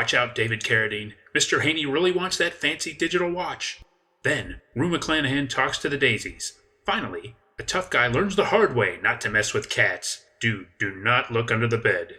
Watch out, David Carradine. Mr. Haney really wants that fancy digital watch. Then, Rue McClanahan talks to the Daisies. Finally, a tough guy learns the hard way not to mess with cats. Do not look under the bed.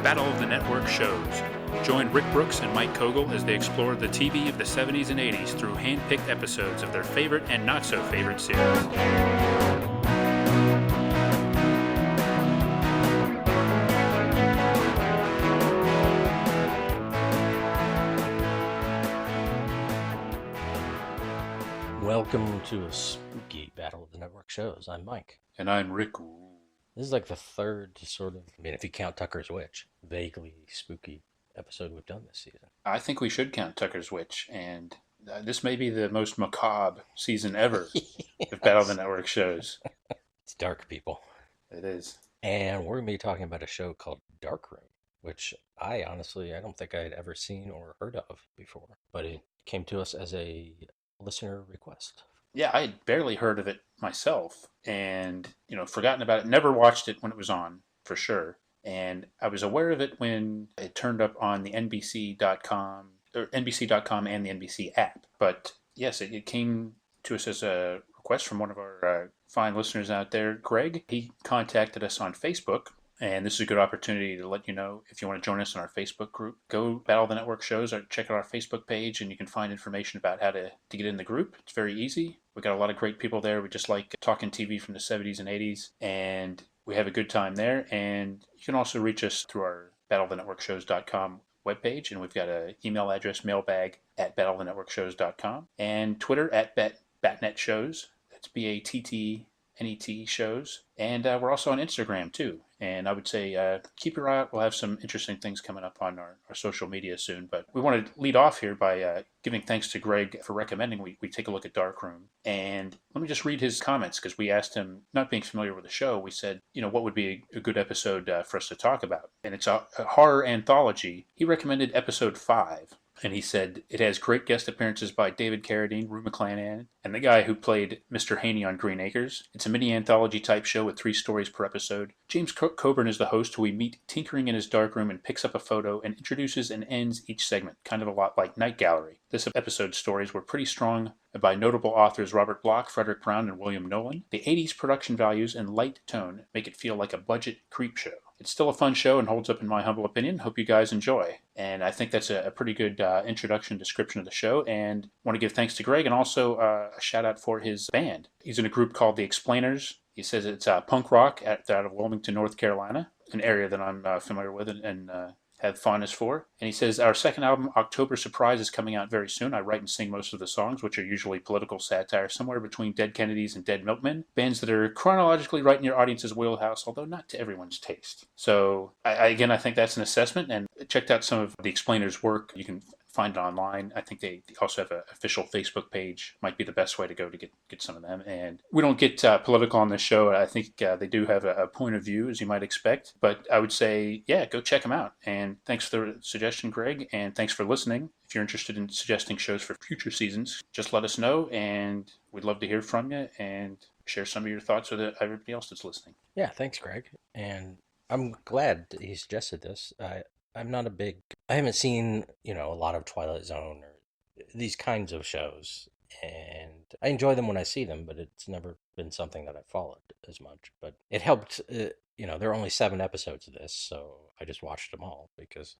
Battle of the Network shows. Join Rick Brooks and Mike Kogel as they explore the TV of the 70s and 80s through hand-picked episodes of their favorite and not-so-favorite series. Welcome to a spooky Battle of the Network shows. I'm Mike. And I'm Rick. This is like the third sort of, if you count Tucker's Witch, vaguely spooky episode we've done this season. I think we should count Tucker's Witch, and this may be the most macabre season ever of Battle of the Network shows. It's dark, people. It is. And we're going to be talking about a show called Darkroom, which I don't think I had ever seen or heard of before, but it came to us as a listener request. Yeah, I had barely heard of it myself, and, forgotten about it. Never watched it when it was on, for sure. And I was aware of it when it turned up on the NBC.com, or NBC.com and the NBC app. But yes, it came to us as a request from one of our fine listeners out there, Greg. He contacted us on Facebook, and this is a good opportunity to let you know if you want to join us in our Facebook group. Go Battle of the Network shows, or check out our Facebook page, and you can find information about how to get in the group. It's very easy. We got a lot of great people there. We just like talking TV from the 70s and 80s, and we have a good time there. And you can also reach us through our battleofthenetworkshows.com webpage, and we've got an email address, mailbag@battleofthenetworkshows.com, and Twitter @batnetshows. That's BATTNET shows. And we're also on Instagram too. And I would say keep your eye out. We'll have some interesting things coming up on our social media soon. But we want to lead off here by giving thanks to Greg for recommending we take a look at Darkroom. And let me just read his comments, because we asked him, not being familiar with the show, we said, what would be a good episode for us to talk about? And it's a horror anthology. He recommended episode 5. And he said it has great guest appearances by David Carradine, Rue McClanahan, and the guy who played Mr. Haney on Green Acres. It's a mini anthology type show with 3 stories per episode. James Coburn is the host, who we meet tinkering in his darkroom and picks up a photo and introduces and ends each segment, kind of a lot like Night Gallery. This episode's stories were pretty strong by notable authors Robert Bloch, Frederick Brown, and William Nolan. The 80s production values and light tone make it feel like a budget creep show. It's still a fun show and holds up in my humble opinion. Hope you guys enjoy. And I think that's a pretty good introduction description of the show. And want to give thanks to Greg, and also a shout out for his band. He's in a group called The Explainers. He says it's punk rock out of Wilmington, North Carolina, an area that I'm familiar with and have fondness for. And he says, our second album, October Surprise, is coming out very soon. I write and sing most of the songs, which are usually political satire, somewhere between Dead Kennedys and Dead Milkmen, bands that are chronologically right in your audience's wheelhouse, although not to everyone's taste. So, I think that's an assessment, and checked out some of the Explainers' work. You can find it online. I think they also have an official Facebook page. Might be the best way to go to get some of them. And we don't get political on this show. I think they do have a point of view, as you might expect. But I would say, go check them out. And thanks for the suggestion, Greg. And thanks for listening. If you're interested in suggesting shows for future seasons, just let us know. And we'd love to hear from you and share some of your thoughts with everybody else that's listening. Yeah, thanks, Greg. And I'm glad that he suggested this. I haven't seen, a lot of Twilight Zone or these kinds of shows, and I enjoy them when I see them, but it's never been something that I've followed as much. But it helped, there are only 7 episodes of this, so I just watched them all because,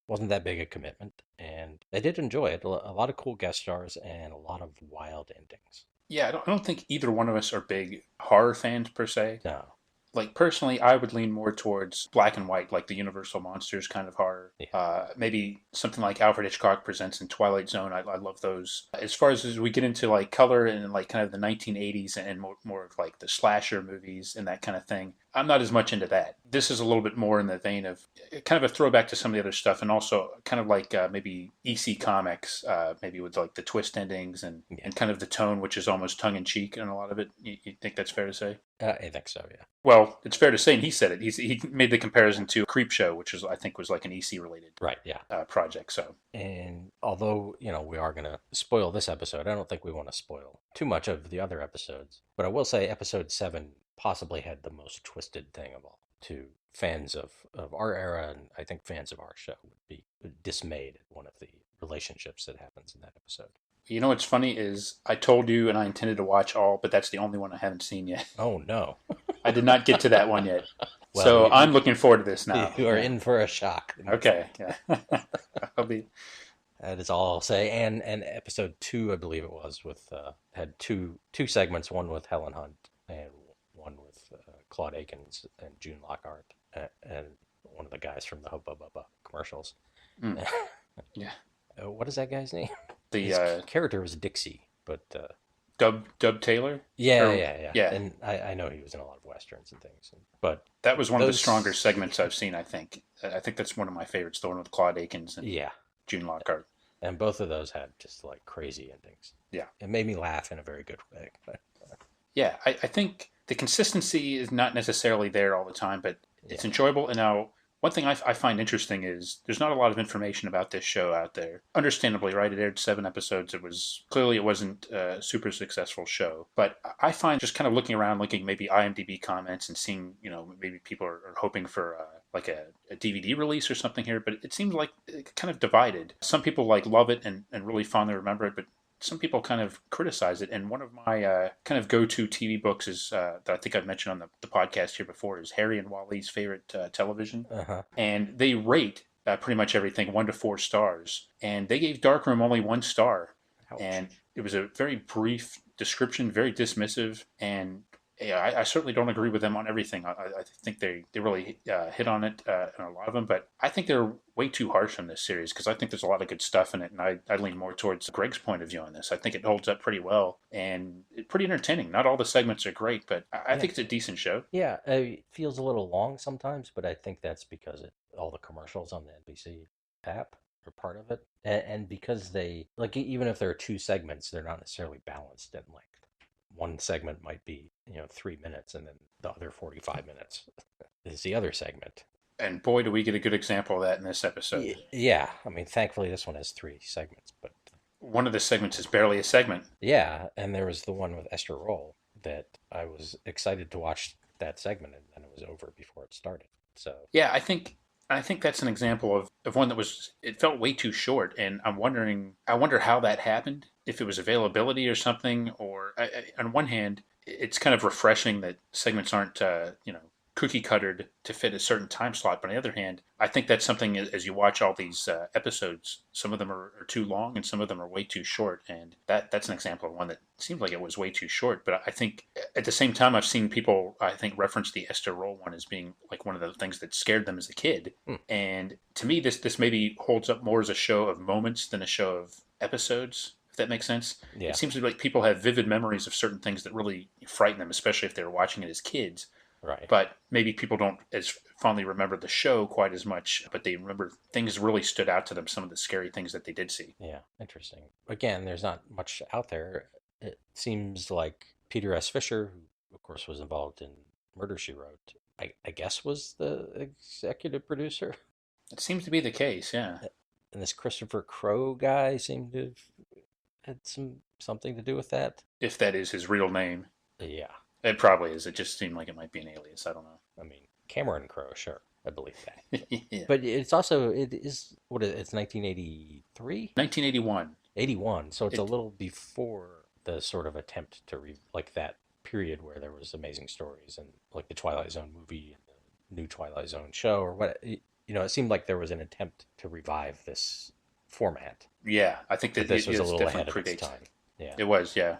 wasn't that big a commitment, and I did enjoy it. A lot of cool guest stars and a lot of wild endings. Yeah, I don't think either one of us are big horror fans per se. No. Like, personally, I would lean more towards black and white, like the Universal Monsters kind of horror. Yeah. Maybe something like Alfred Hitchcock Presents in Twilight Zone. I love those. As far as we get into, like, color and, like, kind of the 1980s and more of, like, the slasher movies and that kind of thing, I'm not as much into that. This is a little bit more in the vein of kind of a throwback to some of the other stuff, and also kind of like maybe EC Comics, maybe with like the twist endings Yeah. and kind of the tone, which is almost tongue in cheek in a lot of it. You think that's fair to say? I think so, yeah. Well, it's fair to say, and he said it. He made the comparison to Creep Show, which I think was like an EC related Right, yeah. project. So And although, we are going to spoil this episode, I don't think we want to spoil too much of the other episodes. But I will say episode 7 possibly had the most twisted thing of all. To fans of our era, and I think fans of our show would be dismayed at one of the relationships that happens in that episode. you know what's funny is I told you, and I intended to watch all, but that's the only one I haven't seen yet. Oh, no. I did not get to that one yet. Well, So I'm looking forward to this now. You are in for a shock. Okay. Yeah. I'll be. That is all I'll say. And episode 2, I believe it was, with had two segments, one with Helen Hunt and one with Claude Akins and June Lockhart, and one of the guys from the Hubba Bubba commercials. Mm. Yeah. What is that guy's name? The His character was Dixie, but Dub Taylor. yeah. And I know he was in a lot of westerns and things, but that was one of the stronger segments I've seen. I think that's one of my favorites, the one with Claude Akins and June Lockhart. And both of those had just like crazy endings. Yeah, it made me laugh in a very good way. Yeah, I think the consistency is not necessarily there all the time, but it's enjoyable. And now, one thing I find interesting is there's not a lot of information about this show out there. Understandably, right? It aired 7 episodes. It wasn't a super successful show. But I find just kind of looking around, looking maybe IMDb comments and seeing, maybe people are hoping for like a DVD release or something here. But it seems like it kind of divided. Some people like love it and really fondly remember it, but some people kind of criticize it. And one of my kind of go-to TV books is that I think I've mentioned on the podcast here before is Harry and Wally's favorite television. Uh-huh. And they rate pretty much everything 1 to 4 stars. And they gave Darkroom only 1 star. Ouch. And it was a very brief description, very dismissive. And I certainly don't agree with them on everything. I think they really hit on it in a lot of them. But I think they're way too harsh on this series because I think there's a lot of good stuff in it. And I lean more towards Greg's point of view on this. I think it holds up pretty well and it's pretty entertaining. Not all the segments are great, but I think it's a decent show. Yeah, it feels a little long sometimes, but I think that's because all the commercials on the NBC app are part of it. And because they, like, even if there are 2 segments, they're not necessarily balanced in length. One segment might be 3 minutes, and then the other 45 minutes is the other segment. And boy, do we get a good example of that in this episode. Yeah, I mean, thankfully this one has 3 segments, but one of the segments is barely a segment. Yeah, and there was the one with Esther Roll that I was excited to watch that segment, and then it was over before it started. So yeah, I think that's an example of one that it felt way too short, and I wonder how that happened. If it was availability or something, or on one hand, it's kind of refreshing that segments aren't, cookie cuttered to fit a certain time slot. But on the other hand, I think that's something as you watch all these episodes, some of them are too long and some of them are way too short. And that's an example of one that seemed like it was way too short. But I think at the same time, I've seen people, I think, reference the Esther Roll one as being like one of the things that scared them as a kid. And to me, this maybe holds up more as a show of moments than a show of episodes. If that makes sense. Yeah. It seems like people have vivid memories of certain things that really frighten them, especially if they were watching it as kids. Right. But maybe people don't as fondly remember the show quite as much, but they remember things really stood out to them, some of the scary things that they did see. Yeah, interesting. Again, there's not much out there. It seems like Peter S. Fisher, who of course was involved in Murder, She Wrote, I guess was the executive producer. It seems to be the case, yeah. And this Christopher Crowe guy seemed to have had something to do with that. If that is his real name. Yeah. It probably is. It just seemed like it might be an alias. I don't know. I mean, Cameron Crowe, sure. I believe that. Yeah. But it's 1983? 1981. 81. So it's a little before the sort of attempt to like that period where there was Amazing Stories and like the Twilight Zone movie and the new Twilight Zone show or what. It seemed like there was an attempt to revive this format. Yeah, I think that this was a little ahead of its time. Yeah, it was. Yeah.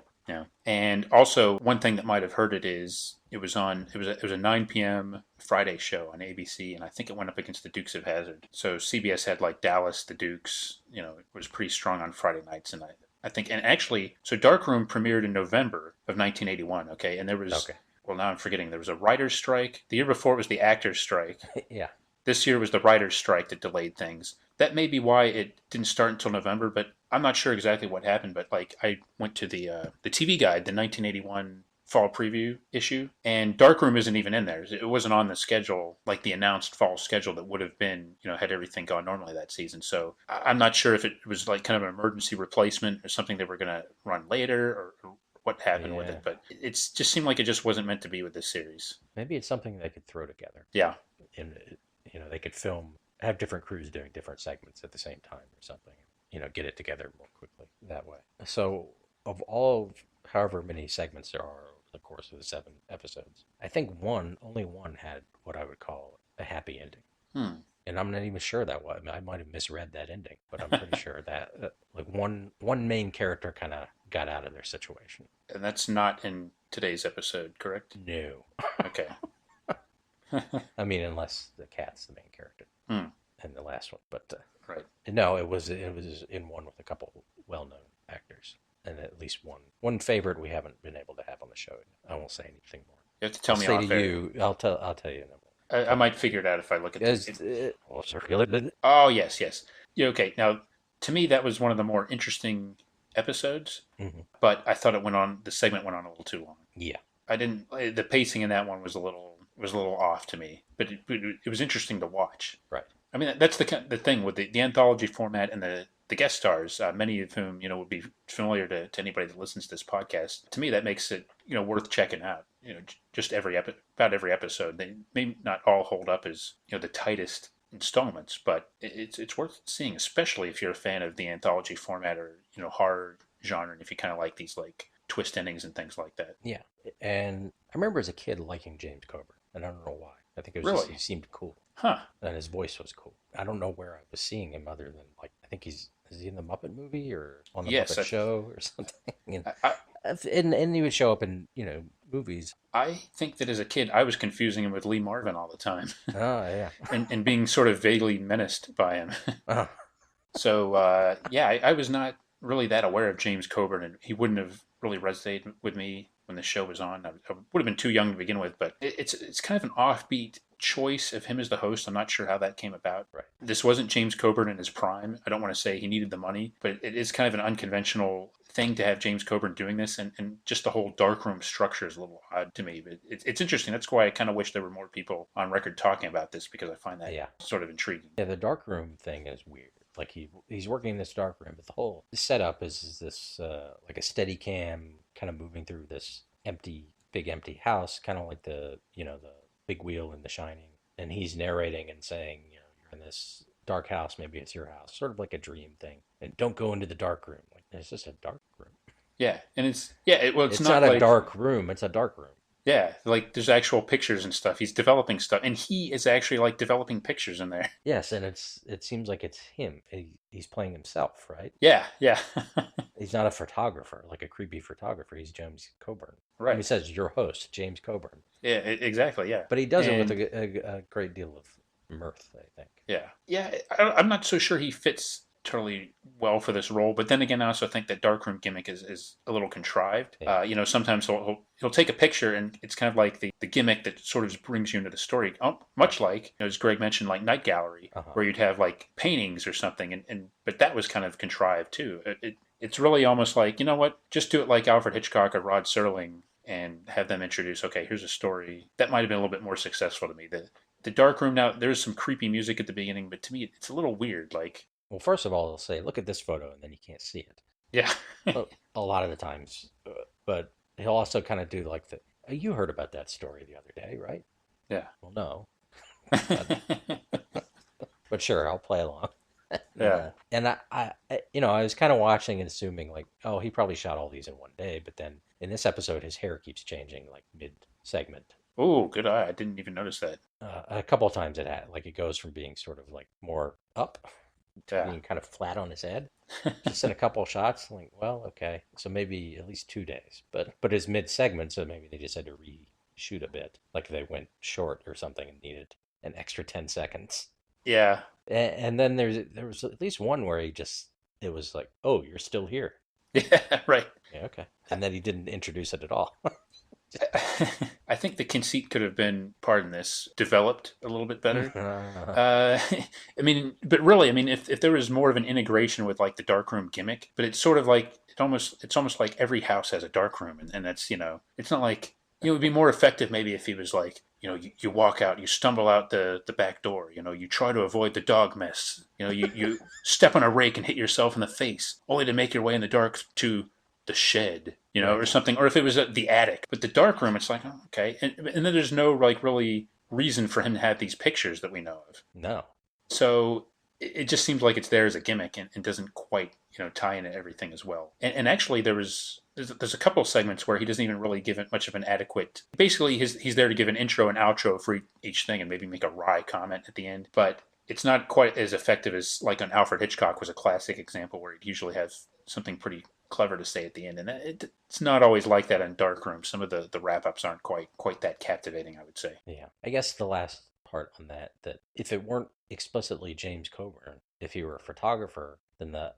And also one thing that might have hurt it is it was a 9 p.m. Friday show on ABC, and I think it went up against the Dukes of Hazzard. So CBS had like Dallas, the Dukes. It was pretty strong on Friday nights, and I think, and actually, so Darkroom premiered in November of 1981. Okay, and there was well, now I'm forgetting. There was a writer's strike. The year before it was the actor's strike. Yeah. This year was the writer's strike that delayed things. That may be why it didn't start until November, but I'm not sure exactly what happened. But like, I went to the TV Guide, the 1981 fall preview issue, and Darkroom isn't even in there. It wasn't on the schedule, like the announced fall schedule that would have been, had everything gone normally that season. So I'm not sure if it was like kind of an emergency replacement or something they were going to run later, or what happened with Yeah. it. But it's just seemed like it just wasn't meant to be with this series. Maybe it's something they could throw together. Yeah. And, they could have different crews doing different segments at the same time or something. Get it together more quickly that way. So, of all however many segments there are over the course of the 7 episodes, I think only one had what I would call a happy ending. And I'm not even sure that was. I mean, I might have misread that ending, but I'm pretty sure that like one main character kind of got out of their situation. And that's not in today's episode, correct? No. Okay. I mean, unless the cat's the main character in the last one, but right. No, it was in one with a couple well-known actors, and at least one favorite we haven't been able to have on the show. I won't say anything more. You have to tell me I'll off say to air. you. I'll tell you. I might figure it out if I look at this. Well, Oh, yes. Yeah, okay. Now, to me, that was one of the more interesting episodes, but I thought the segment went on a little too long. Yeah. The pacing in that one was a little off to me, but it was interesting to watch. Right. I mean, that's the thing with the anthology format and the guest stars, many of whom, would be familiar to anybody that listens to this podcast. To me, that makes it, worth checking out. Just about every episode. They may not all hold up as, the tightest installments, but it's worth seeing, especially if you're a fan of the anthology format or, horror genre, and if you kind of like these like twist endings and things like that. Yeah. And I remember as a kid liking James Coburn, and I don't know why. I think it was Really? just he seemed cool. Huh. And his voice was cool. I don't know where I was seeing him other than like I think is he in the Muppet movie or on the Muppet Show or something? And he would show up in movies. I think that as a kid I was confusing him with Lee Marvin all the time. Oh yeah. and being sort of vaguely menaced by him. Oh. So I was not really that aware of James Coburn, and he wouldn't have really resonated with me when the show was on. I would have been too young to begin with, but it's kind of an offbeat choice of him as the host. I'm not sure how that came about. Right. This wasn't James Coburn in his prime. I don't want to say he needed the money, but it is kind of an unconventional thing to have James Coburn doing this, and just the whole Darkroom structure is a little odd to me. But it's interesting. That's why I kind of wish there were more people on record talking about this, because I find that sort of intriguing. Yeah, the Darkroom thing is weird. Like he's working in this dark room, but the whole setup is this like a steady cam kind of moving through this big empty house, kind of like the the big wheel in The Shining, and he's narrating and saying, you're in this dark house, maybe it's your house, sort of like a dream thing, and don't go into the dark room. Like it's just a dark room. Yeah, and it's not like a dark room; it's a dark room. Yeah, like there's actual pictures and stuff. He's developing stuff, and he is actually like developing pictures in there. Yes, and it seems like it's him. He's playing himself, right? Yeah. He's not a photographer, like a creepy photographer. He's James Coburn. Right. He says your host, James Coburn. Yeah, exactly. Yeah. But he does it with a great deal of mirth, I think. Yeah. I'm not so sure he fits totally well for this role, but then again, I also think that Darkroom gimmick is a little contrived. Yeah. Sometimes he'll take a picture, and it's kind of like the gimmick that sort of brings you into the story. Much like, as Greg mentioned, like Night Gallery, where you'd have like paintings or something, but that was kind of contrived too. It's really almost like, just do it like Alfred Hitchcock or Rod Serling and have them introduce, okay, here's a story. That might have been a little bit more successful to me. The Darkroom, now there's some creepy music at the beginning, but to me it's a little weird. Like, well, first of all, they'll say, look at this photo, and then you can't see it. Yeah. A lot of the times. But he'll also kind of do like you heard about that story the other day, right? Yeah. Well, no. But sure, I'll play along. Yeah. And I was kind of watching and assuming like, oh, he probably shot all these in one day. But then in this episode, his hair keeps changing like mid-segment. Oh, good eye. I didn't even notice that. A couple of times it goes from being sort of like more up to being kind of flat on his head. Just in a couple of shots, like, well, okay, so maybe at least 2 days. But his mid-segment, so maybe they just had to reshoot a bit, like they went short or something and needed an extra 10 seconds. Yeah. And then there was at least one where it was like, oh, you're still here. Yeah, right. Yeah, okay. And then he didn't introduce it at all. I think the conceit could have been, pardon this, developed a little bit better. Uh, I mean, but really, I mean, if there was more of an integration with like the darkroom gimmick, but it's sort of like it's almost like every house has a darkroom, and that's it's not like it would be more effective maybe if he was like you walk out, you stumble out the back door, you try to avoid the dog mess, you step on a rake and hit yourself in the face, only to make your way in the dark to the shed, right. or something, or if it was the attic. But the dark room, it's like, oh, okay, and then there's no like really reason for him to have these pictures that we know of. No. So it just seems like it's there as a gimmick and doesn't quite tie into everything as well. And actually, there's a couple of segments where he doesn't even really give it much of an adequate. Basically, he's there to give an intro and outro for each thing and maybe make a wry comment at the end, but it's not quite as effective as like an Alfred Hitchcock was a classic example where he'd usually have something pretty clever to say at the end, and it's not always like that in Darkroom. Some of the wrap ups aren't quite that captivating, I would say. Yeah. I guess the last part on that if it weren't explicitly James Coburn, if he were a photographer, then the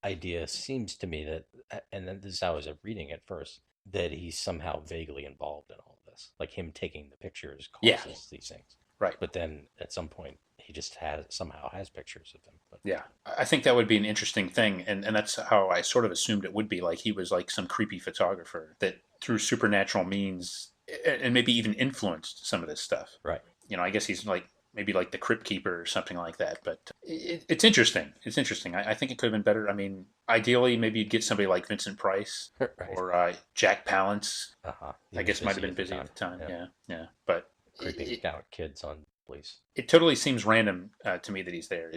idea seems to me that, and then this is how I was reading it first, that he's somehow vaguely involved in all of this. Like him taking the pictures Yeah, causes these things. right. But then at some point, he just somehow has pictures of them. But Yeah, I think that would be an interesting thing, and that's how I sort of assumed it would be. Like he was like some creepy photographer that through supernatural means and maybe even influenced some of this stuff. right. I guess he's like maybe like the crypt keeper or something like that. But it's interesting. It's interesting. I think it could have been better. I mean, ideally, maybe you'd get somebody like Vincent Price Right. or Jack Palance. Uh-huh. He I was guess might have busy been busy at the time. Yeah. Yeah, yeah. But Creeping out kids on police. it totally seems random to me that he's there.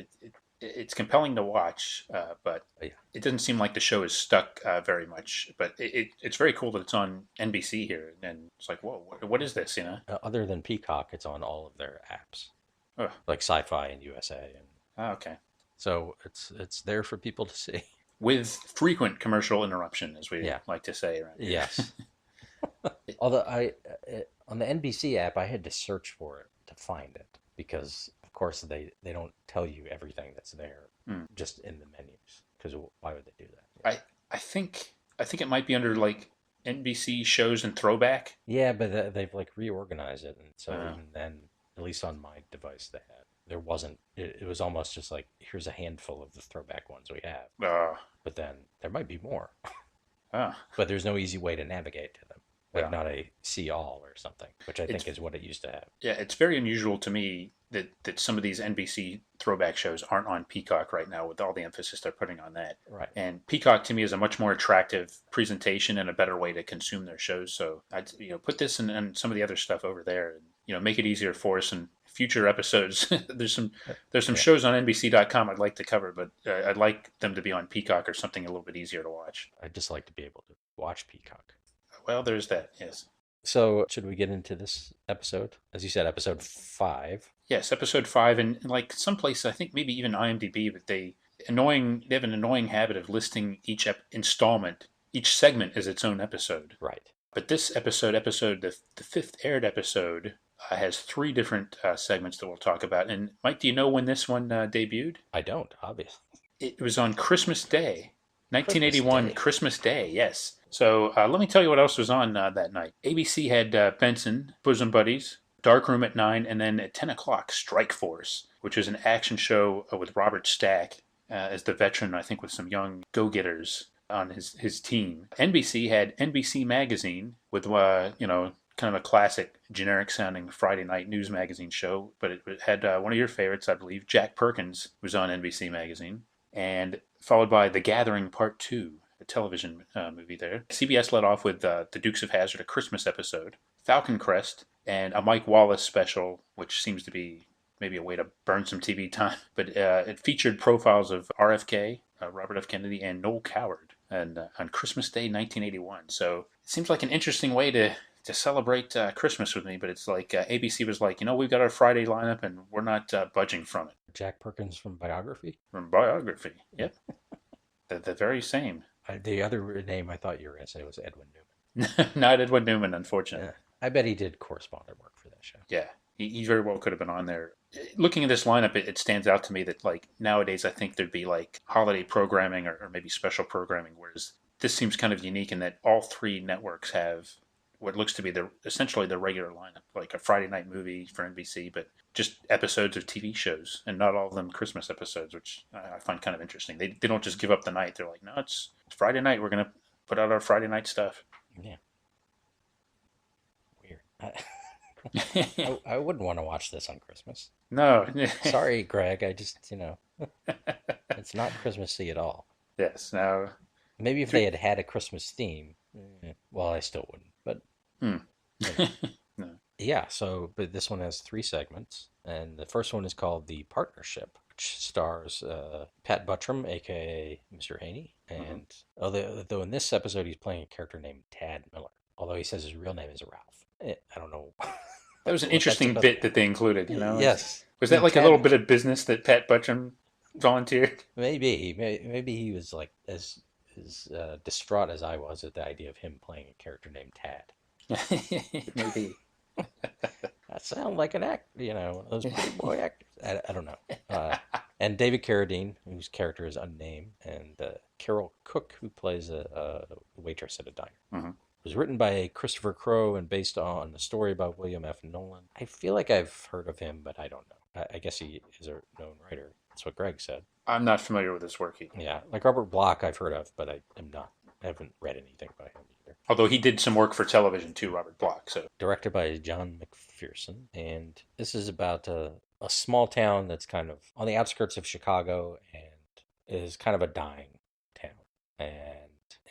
It's compelling to watch, but Yeah. it doesn't seem like the show is stuck very much. But it's very cool that it's on NBC here, and it's like, whoa, what is this? Other than Peacock, it's on all of their apps, Oh, like Sci-Fi and USA, and okay. so it's there for people to see. With frequent commercial interruption, as we Yeah. like to say around here. Yes. Although on the NBC app, I had to search for it to find it because, of course, they don't tell you everything that's there Mm. just in the menus. Because why would they do that? I think it might be under like NBC shows and throwback. Yeah, but they've like reorganized it, and so Uh, even then, at least on my device, there wasn't. It was almost just like here's a handful of the throwback ones we have, uh, but then there might be more. uh, But there's no easy way to navigate to them, like yeah. not a see all or something, which I think is what it used to have. Yeah, it's very unusual to me that some of these NBC throwback shows aren't on Peacock right now with all the emphasis they're putting on that. Right. And Peacock to me is a much more attractive presentation and a better way to consume their shows. So I'd put this and some of the other stuff over there and make it easier for us in future episodes. there's some Yeah. shows on NBC.com I'd like to cover, but I'd like them to be on Peacock or something a little bit easier to watch. I'd just like to be able to watch Peacock. Well, there's that. Yes. So, should we get into this episode? As you said, episode 5. Yes, episode 5, and like some places, I think maybe even IMDb, but they have an annoying habit of listing each installment, each segment as its own episode. Right. But this episode, the fifth aired episode, has 3 different segments that we'll talk about. And Mike, do you know when this one debuted? I don't, obviously. It was on Christmas Day, 1981, Day. Christmas Day. Yes. So let me tell you what else was on that night. ABC had Benson, Bosom Buddies, Darkroom at 9, and then at 10 o'clock, Strike Force, which was an action show with Robert Stack as the veteran, I think, with some young go-getters on his team. NBC had NBC Magazine with, kind of a classic, generic-sounding Friday night news magazine show, but it had one of your favorites, I believe, Jack Perkins, was on NBC Magazine, and followed by The Gathering Part 2, a television movie there. CBS led off with The Dukes of Hazzard, a Christmas episode, Falcon Crest, and a Mike Wallace special, which seems to be maybe a way to burn some TV time. But it featured profiles of RFK, Robert F. Kennedy, and Noel Coward and, on Christmas Day 1981. So it seems like an interesting way to celebrate Christmas with me, but it's like ABC was like, we've got our Friday lineup and we're not budging from it. Jack Perkins from Biography? From Biography, yep. the very same. The other name I thought you were going to say was Edwin Newman. Not Edwin Newman, unfortunately. Yeah. I bet he did correspondent work for that show. Yeah, he very well could have been on there. Looking at this lineup, it stands out to me that like nowadays I think there'd be like holiday programming or maybe special programming, whereas this seems kind of unique in that all 3 networks have what looks to be essentially the regular lineup, like a Friday night movie for NBC, but just episodes of TV shows, and not all of them Christmas episodes, which I find kind of interesting. They don't just give up the night. They're like, no, it's Friday night. We're gonna put out our Friday night stuff. Yeah, weird. I wouldn't want to watch this on Christmas. No. Sorry, Greg. I just, it's not Christmassy at all. Yes. Now. Maybe if they had had a Christmas theme, well, I still wouldn't. But No. yeah, but this one has 3 segments, and the first one is called The Partnership, which stars Pat Buttram, aka Mr. Haney, and although in this episode he's playing a character named Tad Miller, although he says his real name is Ralph. I don't know. That was an interesting bit that they included. Yes. Was that like a little bit of business that Pat Buttram volunteered? Maybe he was like as distraught as I was at the idea of him playing a character named Tad. Maybe. That sounds like an act, those pretty boy actors. I don't know. And David Carradine, whose character is unnamed, and Carol Cook, who plays a waitress at a diner. Mm-hmm. It was written by Christopher Crowe and based on a story by William F. Nolan. I feel like I've heard of him, but I don't know. I guess he is a known writer. That's what Greg said. I'm not familiar with his work either. Yeah, like Robert Bloch I've heard of, but I haven't read anything by him either. Although he did some work for television too, Robert Bloch. So directed by John McPherson, and this is about a small town that's kind of on the outskirts of Chicago and is kind of a dying town. And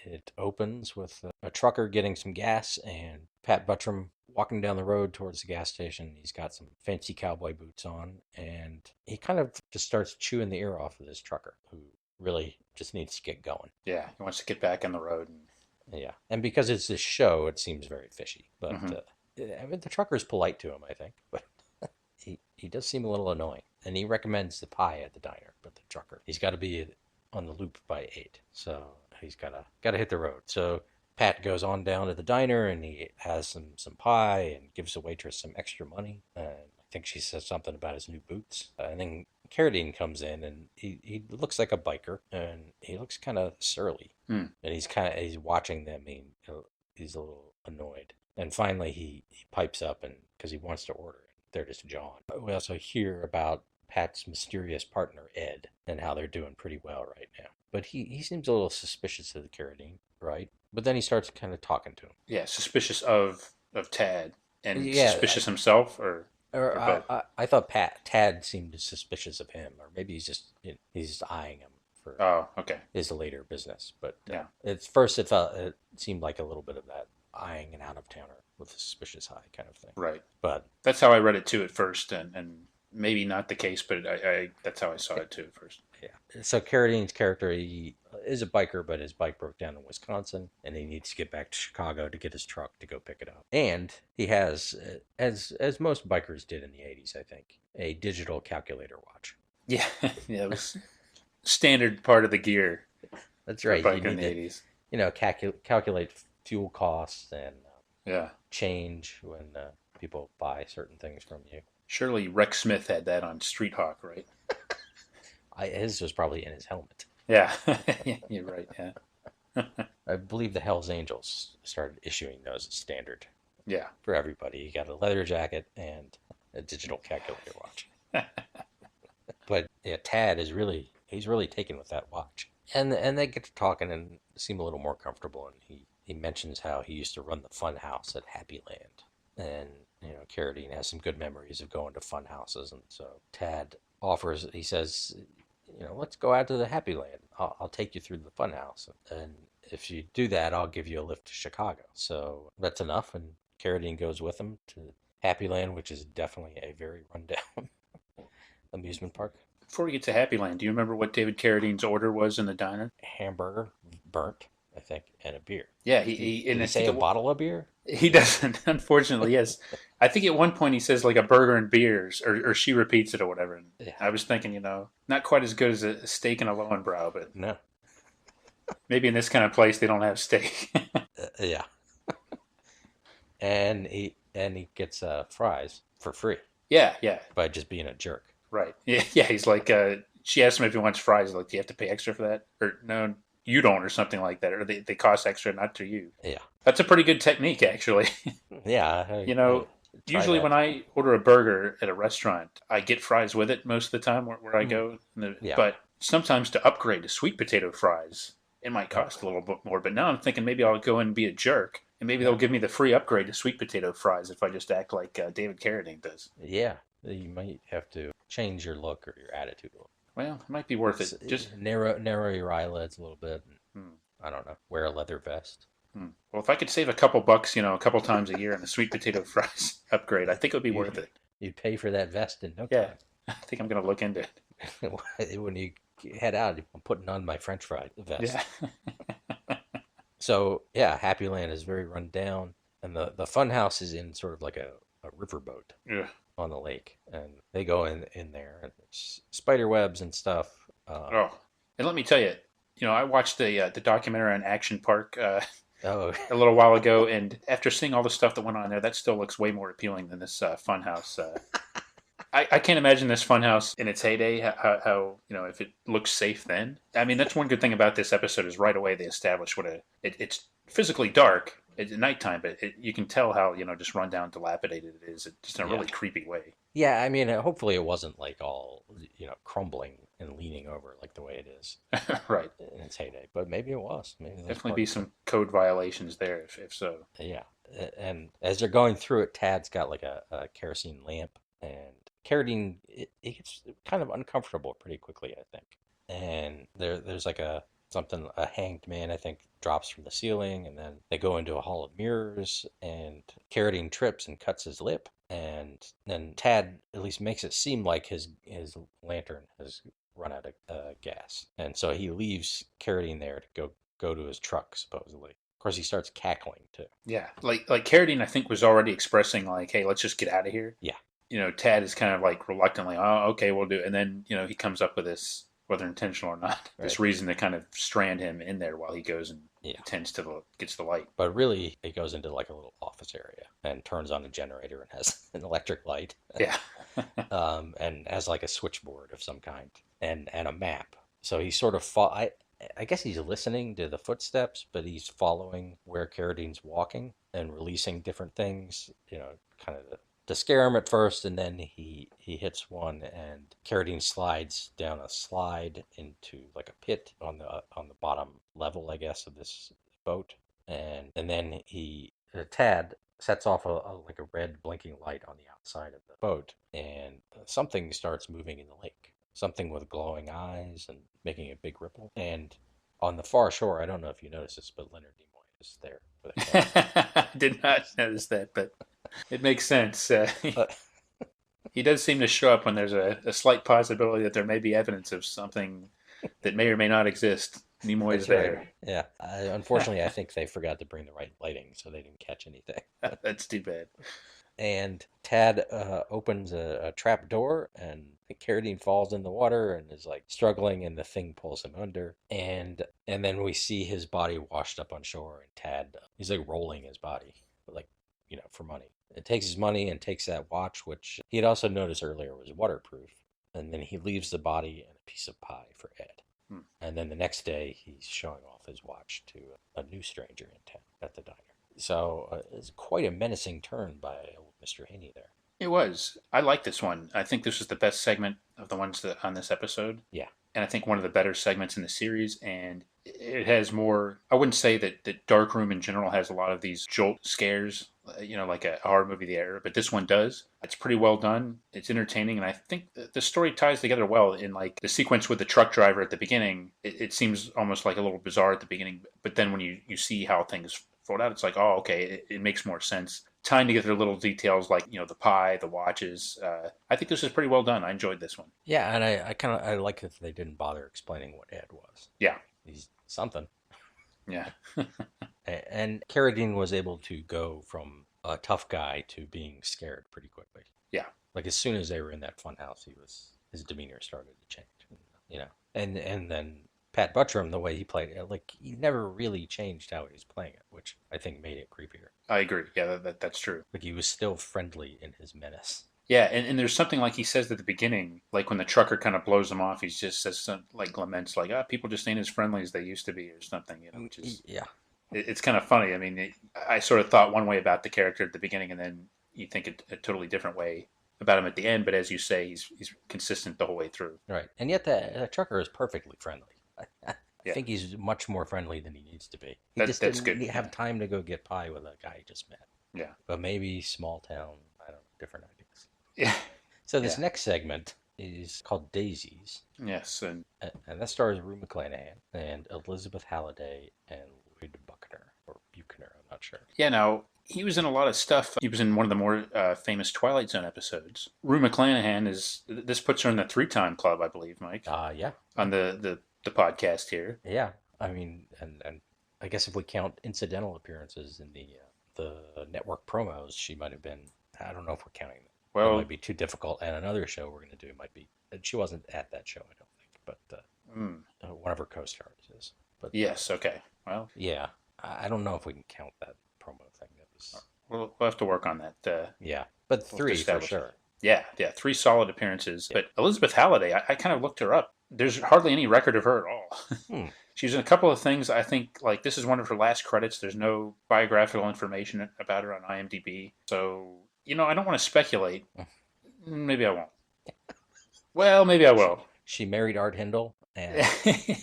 it opens with a trucker getting some gas and Pat Buttram walking down the road towards the gas station. He's got some fancy cowboy boots on, and he kind of just starts chewing the ear off of this trucker who really just needs to get going. Yeah, he wants to get back on the road. Yeah, and because it's this show, it seems very fishy. But I mean, the trucker's polite to him, I think, but he does seem a little annoying. And he recommends the pie at the diner, but the trucker, he's got to be on the loop by 8, so he's gotta hit the road. So Pat goes on down to the diner and he has some pie and gives the waitress some extra money. And I think she says something about his new boots. And then Carradine comes in and he looks like a biker and he looks kind of surly. And he's watching them and he's a little annoyed. And finally he pipes up and because he wants to order. They're just jawing. We also hear about Pat's mysterious partner Ed and how they're doing pretty well right now. But he seems a little suspicious of the Carradine, right? But then he starts kind of talking to him. Yeah, suspicious of Tad and suspicious himself, or I thought Tad seemed suspicious of him, or maybe he's just eyeing him for his later business. But at first it seemed like a little bit of that eyeing an out of towner with a suspicious eye kind of thing. Right. But that's how I read it too at first, and maybe not the case, but I that's how I saw it too at first. Yeah. So Carradine's character, he is a biker, but his bike broke down in Wisconsin, and he needs to get back to Chicago to get his truck to go pick it up. And he has, as most bikers did in the 80s, I think, a digital calculator watch. Yeah, yeah, it was standard part of the gear. That's right. Biker in the 80s. Calculate fuel costs and yeah, change when people buy certain things from you. Surely Rex Smith had that on Street Hawk, right? His was probably in his helmet. Yeah, you're right, yeah. I believe the Hells Angels started issuing those as standard. Yeah. For everybody. You got a leather jacket and a digital calculator watch. But yeah, Tad he's really taken with that watch. And they get to talking and seem a little more comfortable, and he mentions how he used to run the fun house at Happy Land. And Carradine has some good memories of going to fun houses, and so Tad offers, he says, let's go out to the Happy Land. I'll take you through the fun house, and if you do that, I'll give you a lift to Chicago. So that's enough, and Carradine goes with him to Happy Land, which is definitely a very rundown amusement park. Before we get to Happy Land, do you remember what David Carradine's order was in the diner? Hamburger, burnt, I think, and a beer. Yeah, Did he say a bottle of beer? He doesn't, unfortunately, yes. I think at one point he says like a burger and beers, or she repeats it or whatever. And yeah. I was thinking, not quite as good as a steak and a Lowenbrow, but no. Maybe in this kind of place they don't have steak. Yeah. And he gets fries for free. Yeah, yeah. By just being a jerk. Right. Yeah, he's like, she asked him if he wants fries. Like, do you have to pay extra for that? Or no, you don't or something like that, or they cost extra not to you. Yeah. That's a pretty good technique, actually. Yeah, You I know, try usually when that. I order a burger at a restaurant, I get fries with it most of the time where I Mm, go. yeah. But sometimes to upgrade to sweet potato fries, it might Oh, cost a little bit more. But now I'm thinking maybe I'll go and be a jerk, and maybe yeah. they'll give me the free upgrade to sweet potato fries if I just act like David Carradine does. Yeah. You might have to change your look or your attitude a little. Well, it might be worth it. Just Narrow your eyelids a little bit. And, hmm, I don't know. Wear a leather vest. well, if I could save a couple bucks, a couple times a year on a sweet potato fries upgrade, I think it would be You worth it. you'd pay for that vest in no Yeah, time. I think I'm gonna look into it. When you head out, I'm putting on my French fry Yeah. vest. So yeah, Happy Land is very run down, and the fun house is in sort of like a riverboat Yeah. on the lake, and they go in there, and there's spider webs and stuff. Oh, and let me tell you, I watched the documentary on Action Park Oh, a little while ago, and after seeing all the stuff that went on there, that still looks way more appealing than this funhouse. I can't imagine this funhouse in its heyday. How if it looks safe then. I mean, that's one good thing about this episode is right away they establish it's physically dark at nighttime, but you can tell how just run down, dilapidated it is, just in a yeah, really creepy way. yeah. I mean, hopefully it wasn't like all crumbling and leaning over like the way it is Right. in its heyday, but maybe it was. Maybe that's Definitely part be of it. some code violations there if so. Yeah, and as they're going through it, Tad's got like a kerosene lamp, and Carradine it gets kind of uncomfortable pretty quickly, I think. And there's like a hanged man, I think, drops from the ceiling, and then they go into a hall of mirrors, and Carradine trips and cuts his lip, and then Tad at least makes it seem like his lantern has run out of gas, and so he leaves Carradine there to go to his truck supposedly. Of course, he starts cackling too. Yeah, like Carradine, I think was already expressing like, "Hey, let's just get out of here." Yeah, Tad is kind of like reluctantly, "Oh, okay, we'll do it." And then he comes up with this, whether intentional or not, right. this reason to kind of strand him in there while he goes and Yeah. attends to the gets the light. But really, it goes into like a little office area and turns on a generator and has an electric light, Yeah, and has like a switchboard of some kind and a map. So he's sort of I guess he's listening to the footsteps, but he's following where Carradine's walking and releasing different things, kind of to scare him at first, and then he hits one, and Carradine slides down a slide into like a pit on the bottom level, I guess, of this boat, and then Tad sets off like a red blinking light on the outside of the boat, and something starts moving in the lake. Something with glowing eyes and making a big ripple. And on the far shore, I don't know if you noticed this, but Leonard Nimoy is there with a camera. I did not notice that, but it makes sense. Uh, He does seem to show up when there's a slight possibility that there may be evidence of something that may or may not exist. Nimoy's that's right. there. Yeah. Unfortunately, I think they forgot to bring the right lighting, so they didn't catch anything. That's too bad. And Tad opens a trap door, and Carradine falls in the water and is like struggling, and the thing pulls him under. And then we see his body washed up on shore, and Tad he's like rolling his body, like for money. It takes his money and takes that watch, which he had also noticed earlier was waterproof. And then he leaves the body and a piece of pie for Ed. Hmm. And then the next day, he's showing off his watch to a new stranger in town at the diner. So it's quite a menacing turn by old Mr. Haney there. It was. I like this one. I think this was the best segment of the ones that on this episode, Yeah, and I think one of the better segments in the series. And it has more. I wouldn't say that Darkroom in general has a lot of these jolt scares, like a horror movie of the era, but this one does. It's pretty well done. It's entertaining, and I think the story ties together well. In like the sequence with the truck driver at the beginning, it seems almost like a little bizarre at the beginning, but then when you see how things fold out, it's like, oh, okay, it makes more sense. Tying together little details like the pie, the watches. I think this is pretty well done. I enjoyed this one. yeah, and I like that they didn't bother explaining what Ed was. Yeah, He's something. yeah, And Carradine was able to go from a tough guy to being scared pretty quickly. yeah. Like as soon as they were in that funhouse, his demeanor started to change. And then Pat Buttram, the way he played it, like he never really changed how he was playing it, which I think made it creepier. I agree. Yeah, that's true. Like he was still friendly in his menace. Yeah, and there's something like he says at the beginning, like when the trucker kind of blows him off, he just says some, like laments, like, "Ah, people just ain't as friendly as they used to be," or something, which is Yeah. it's kind of funny. I mean, I sort of thought one way about the character at the beginning, and then you think a totally different way about him at the end. But as you say, he's consistent the whole way through. Right. And yet the trucker is perfectly friendly. I Yeah, think he's much more friendly than he needs to be. He that just that's didn't good. Yeah, have time to go get pie with a guy he just met. yeah, But maybe small town, I don't know, different ideas. yeah, So this yeah. next segment is called Daisies, Yes, and and that stars Rue McClanahan and Elizabeth Halliday and Lloyd Buckner, or Buchner, I'm not sure. yeah. Now he was in a lot of stuff. He was in one of the more famous Twilight Zone episodes. Rue McClanahan is this puts her in the three-time club, I believe, Mike, Yeah, on the podcast here. yeah. I mean, and I guess if we count incidental appearances in the network promos, she might have been. I don't know if we're counting them. That might Well, be too difficult. And another show we're going to do might be. She wasn't at that show, I don't think, but mm, one of her co-stars is. But yes, okay. Well, yeah, I don't know if we can count that promo thing. That was we'll have to work on that. yeah, but We'll have to three for establish. sure. Yeah, yeah, three solid appearances. Yeah. But Elizabeth Halliday, I kind of looked her up. There's hardly any record of her at all. Hmm. She was in a couple of things. I think like this is one of her last credits. There's no biographical information about her on IMDb. So, I don't want to speculate. Maybe I won't. Well, maybe I will. She married Art Hindle and that,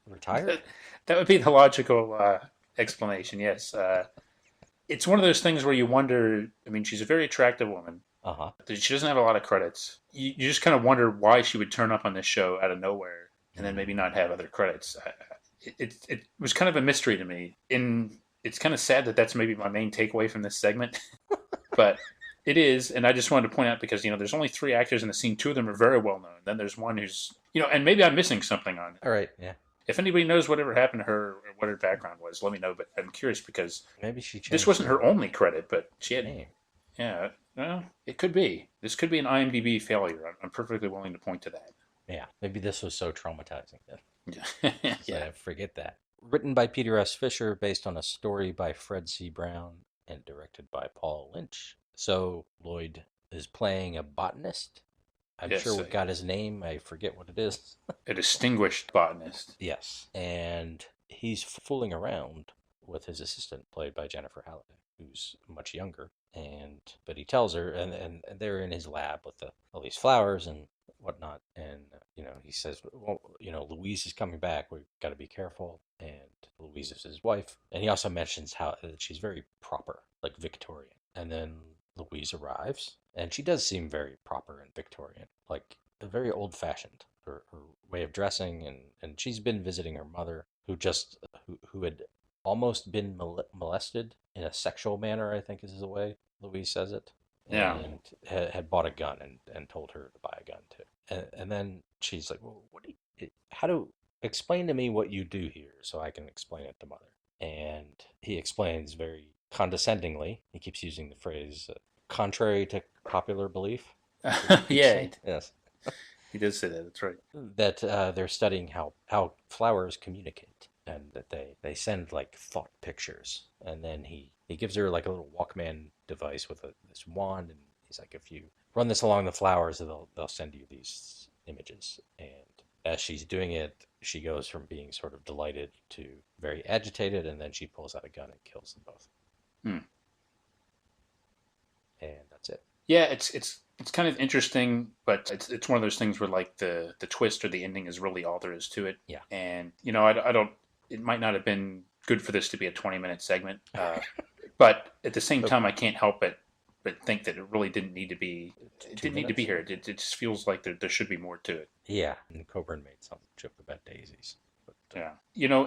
retired. that would be the logical explanation, yes. It's one of those things where you wonder. I mean, she's a very attractive woman. Uh huh. She doesn't have a lot of credits. You just kind of wonder why she would turn up on this show out of nowhere and then maybe not have other credits. It was kind of a mystery to me. It's kind of sad that that's maybe my main takeaway from this segment, but it is. And I just wanted to point out because there's only three actors in the scene. Two of them are very well known. Then there's one who's and maybe I'm missing something on it. All right. Yeah. If anybody knows whatever happened to her or what her background was, let me know. But I'm curious because Maybe she changed this wasn't her her only credit, but she had. name. Yeah, well, it could be. This could be an IMDb failure. I'm perfectly willing to point to that. Yeah. Maybe this was so traumatizing that so Yeah. I forget that. Written by Peter S. Fisher, based on a story by Fred C. Brown, and directed by Paul Lynch. So Lloyd is playing a botanist. I'm Yes, sure we got his name. I forget what it is. a distinguished botanist. Yes. And he's fooling around with his assistant, played by Jennifer Halliday, who's much younger. But he tells her, and they're in his lab with all these flowers and whatnot. And he says, well, Louise is coming back. We've got to be careful. And Louise is his wife. And he also mentions how that she's very proper, like Victorian. And then Louise arrives, and she does seem very proper and Victorian, like very old fashioned. Her way of dressing, and she's been visiting her mother, who had almost been molested in a sexual manner, I think is the way Louise says it, Yeah. and had bought a gun and told her to buy a gun too. And then she's like, "Well, how do explain to me what you do here so I can explain it to mother?" And he explains very condescendingly. He keeps using the phrase "contrary to popular belief." Yeah, Yes, he did say that. That's right. that they're studying how flowers communicate, and that they send like thought pictures. And then he gives her like a little Walkman device with this wand, and he's like, if you run this along the flowers, they'll send you these images. And as she's doing it, she goes from being sort of delighted to very agitated, and then she pulls out a gun and kills them both. Hmm. And that's it. Yeah, it's kind of interesting, but it's one of those things where like the twist or the ending is really all there is to it. Yeah. And I don't. It might not have been good for this to be a 20-minute segment, but at the same time, I can't help but think that it really didn't need to be. It didn't need to be here. It just feels like there should be more to it. Yeah, and Coburn made some joke about daisies. But, Yeah.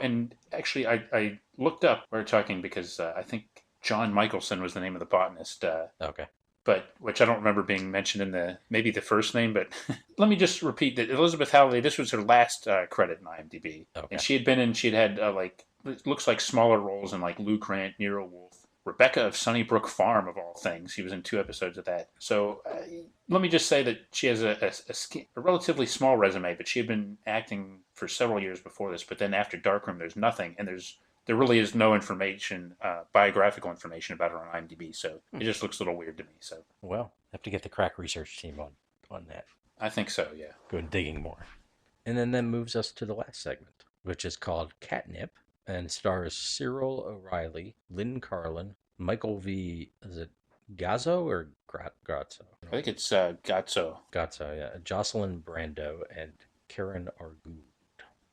And actually, I looked up. We were talking because I think John Michelson was the name of the botanist. Okay. But which I don't remember being mentioned in maybe the first name. But let me just repeat that Elizabeth Halliday. This was her last credit in IMDb, Okay. and she'd had like it looks like smaller roles in like Lou Grant, Nero Wolfe, Rebecca of Sunnybrook Farm of all things. She was in 2 episodes of that. So let me just say that she has a relatively small resume, but she had been acting for several years before this. But then after Darkroom, there's nothing, and there's there really is no information, biographical information about her on IMDb, so it just looks a little weird to me. So Well, have to get the crack research team on that. I think so, yeah. Go digging more. And then that moves us to the last segment, which is called Catnip and stars Cyril O'Reilly, Lynn Carlin, Michael V. Is it Gazzo or Grazzo? I think it's Gazzo. Gazzo, yeah. Jocelyn Brando and Karen Argood.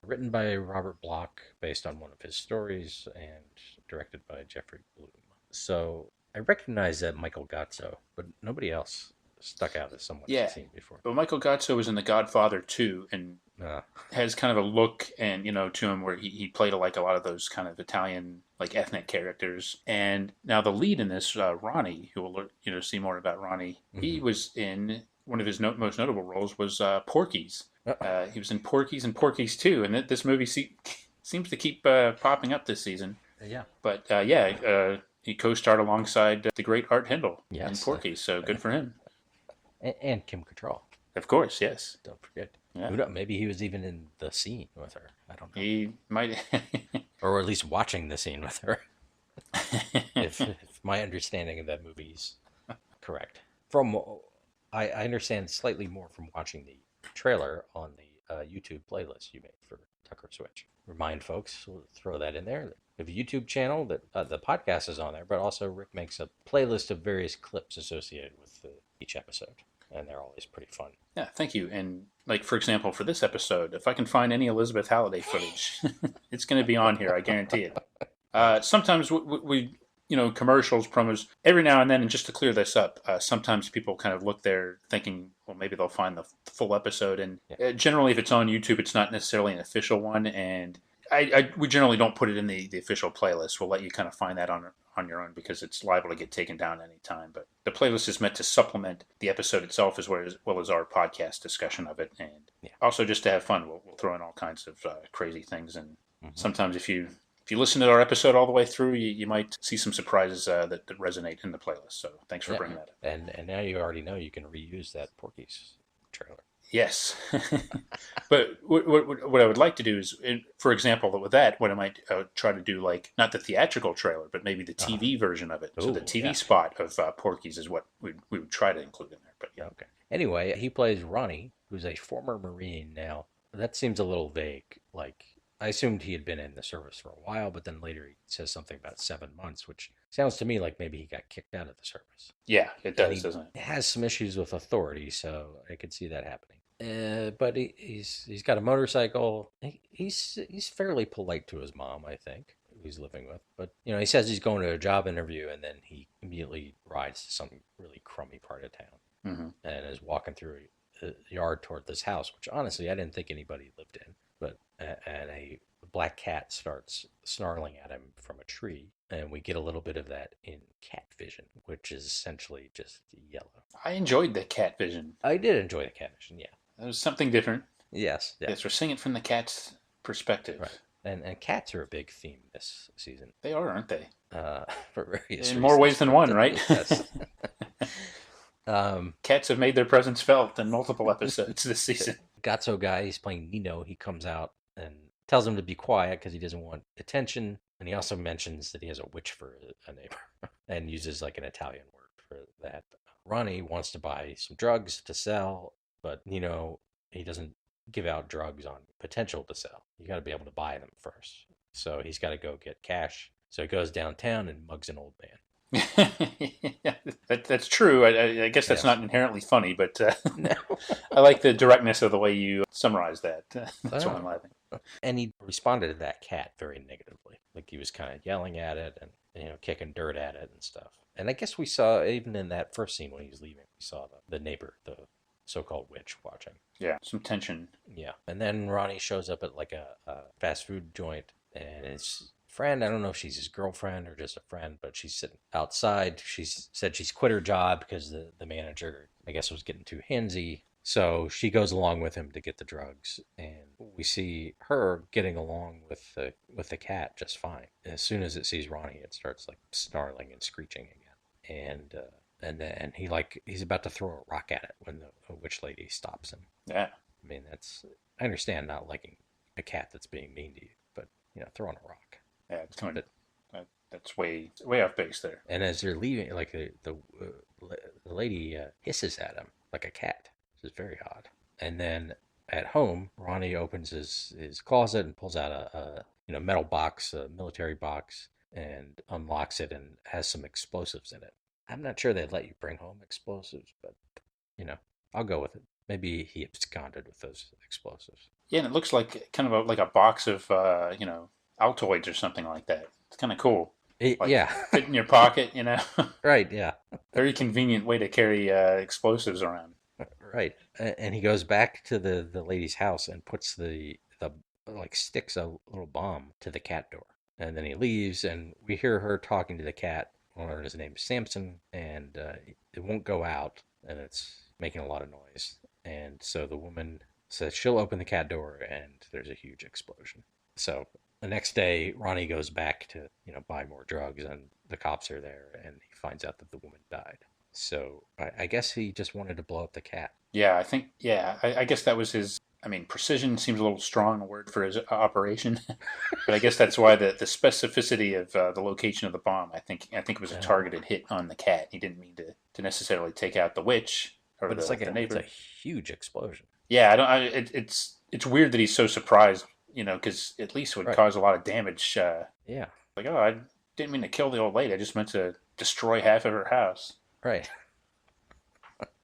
Written by Robert Bloch, based on one of his stories, and directed by Jeffrey Bloom. So I recognize that Michael Gazzo, but nobody else stuck out as someone Yeah. I've seen before. But Michael Gazzo was in The Godfather too, and has kind of a look and to him where he played like a lot of those kind of Italian like ethnic characters. And now the lead in this, Ronnie, who will see more about Ronnie, he was in one of his most notable roles was Porky's. He was in Porky's and Porky's 2, and this movie seems to keep popping up this season. Yeah. But he co-starred alongside the great Art Hindle in Porky's, so good for him. And Kim Cattrall. Of course, yes. Don't forget. Yeah. Who knows? Maybe he was even in the scene with her. I don't know. He might. Or at least watching the scene with her. if my understanding of that movie is correct. I understand slightly more from watching the trailer on the YouTube playlist you made for Tucker Switch. Remind folks, we'll throw that in there. We have a YouTube channel that the podcast is on there, but also Rick makes a playlist of various clips associated with each episode, and they're always pretty fun. Yeah, thank you. And like for example, for this episode, if I can find any Elizabeth Halliday footage, it's going to be on here. I guarantee it. Sometimes we commercials, promos, every now and then, and just to clear this up, sometimes people kind of look there thinking, well, maybe they'll find the full episode. And generally, if it's on YouTube, it's not necessarily an official one. And we generally don't put it in the official playlist. We'll let you kind of find that on your own because it's liable to get taken down any time. But the playlist is meant to supplement the episode itself as well as our podcast discussion of it. And also just to have fun, we'll throw in all kinds of crazy things. And sometimes if you listen to our episode all the way through, you might see some surprises that resonate in the playlist. So thanks for bringing that up. And now you already know you can reuse that Porky's trailer. Yes. But what I would like to do is, for example, with that, what I might try to do, like, not the theatrical trailer, but maybe the TV version of it. So the TV spot of Porky's is what we would try to include in there. But yeah. Okay. Anyway, he plays Ronnie, who's a former Marine now. That seems a little vague. Like, I assumed he had been in the service for a while, but then later he says something about 7 months, which sounds to me like maybe he got kicked out of the service. Yeah, it does, doesn't it? He has some issues with authority, so I could see that happening. But he's got a motorcycle. He's fairly polite to his mom, I think, who he's living with. But he says he's going to a job interview, and then he immediately rides to some really crummy part of town, and is walking through the yard toward this house, which honestly I didn't think anybody lived in. But and a black cat starts snarling at him from a tree, and we get a little bit of that in cat vision, which is essentially just yellow. I enjoyed the cat vision. I did enjoy the cat vision, yeah. It was something different. Yes. Yes, we're seeing it from the cat's perspective. Right. And cats are a big theme this season. They are, aren't they? For various reasons. In more ways than one, right? Yes. Cats have made their presence felt in multiple episodes this season. Gazzo guy, he's playing Nino. He comes out and tells him to be quiet because he doesn't want attention. And he also mentions that he has a witch for a neighbor and uses like an Italian word for that. Ronnie wants to buy some drugs to sell, but he doesn't give out drugs on potential to sell. You got to be able to buy them first. So he's got to go get cash. So he goes downtown and mugs an old man. That's true. I guess that's not inherently funny, but No. I like the directness of the way you summarize that. That's why I'm laughing. And he responded to that cat very negatively. Like he was kind of yelling at it and kicking dirt at it and stuff. And I guess we saw, even in that first scene when he was leaving, we saw the neighbor, the so-called witch, watching. Yeah, some tension. Yeah. And then Ronnie shows up at like a fast food joint, and his friend, I don't know if she's his girlfriend or just a friend, but she's sitting outside. She said she's quit her job because the manager, I guess, was getting too handsy. So she goes along with him to get the drugs, and we see her getting along with the cat just fine. As soon as it sees Ronnie, it starts like snarling and screeching again. And then he's about to throw a rock at it when the witch lady stops him. Yeah. I mean, I understand not liking a cat that's being mean to you, but throwing a rock. Yeah, it's coming. But That's way off base there. and as they're leaving, like the lady hisses at him like a cat. This is very odd. And then at home, Ronnie opens his closet and pulls out a metal box, a military box, and unlocks it and has some explosives in it. I'm not sure they'd let you bring home explosives, but you know, I'll go with it. Maybe he absconded with those explosives. Yeah, and it looks like kind of like a box of Altoids or something like that. It's kind of cool. Like Yeah, fit in your pocket, right, yeah, Very convenient way to carry explosives around. right. And he goes back to the lady's house and puts the like sticks a little bomb to the cat door. And then he leaves, and we hear her talking to the cat. We'll learn his name is Samson, and it won't go out, and it's making a lot of noise. And so the woman says she'll open the cat door, and there's a huge explosion. So the next day, Ronnie goes back to buy more drugs, and the cops are there, and he finds out that the woman died. So I guess he just wanted to blow up the cat. Yeah, I think. Yeah, I guess that was his. I mean, precision seems a little strong a word for his operation, but I guess that's why the specificity of the location of the bomb. I think it was a Uh, targeted hit on the cat. He didn't mean to necessarily take out the witch or but it's like the it's a neighbor. huge explosion. Yeah, I don't. It's weird that he's so surprised. Because at least it would Right. cause a lot of damage. Yeah. Like, oh, I didn't mean to kill the old lady. I just meant to destroy half of her house. Right.